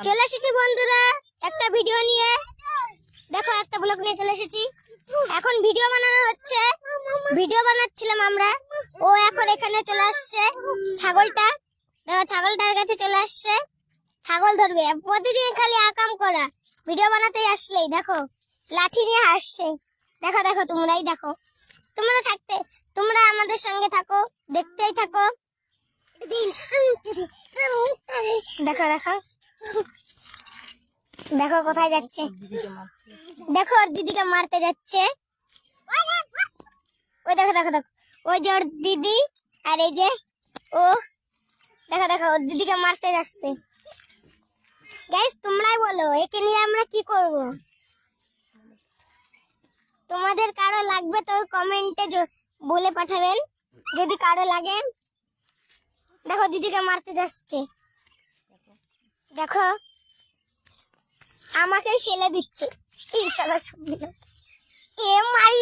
চলে এসেছি বন্ধুরা একটা ভিডিও নিয়ে। দেখো একটা ব্লগ নিয়ে চলে এসেছি। এখন ভিডিও বানানো হচ্ছে, ভিডিও বানাচ্ছিলাম আমরা। ও এখন এখানে চলে আসছে, ছাগলটা দেখো, ছাগলটার কাছে চলে আসছে, ছাগল ধরবে। প্রতিদিন খালি আকাম করা, ভিডিও বানাতেই আসলেই দেখো লাঠি নিয়ে আসছে। দেখো দেখো, তোমরাই দেখো, তোমরা থাকতে, তোমরা আমাদের সঙ্গে থাকো, দেখতেই থাকো। দেখো দেখো দেখো কোথায় যাচ্ছে, দেখো ওর দিদিকে মারতে যাচ্ছে। ওই দেখো দেখো দেখো, ওই যে ওর দিদি, আর এই যে ও, দেখো দেখো ওর দিদিকে মারতে যাচ্ছে। গাইস তোমরাই বলো একে নিয়ে আমরা কি করব? তোমাদের কারো লাগবে তো কমেন্টে বলে পাঠাবেন যদি কারো লাগে। দেখো দিদিকে মারতে যাচ্ছে, দেখো আমাকে ফেলে দিচ্ছে। এই শালা সব দিল এ মারি।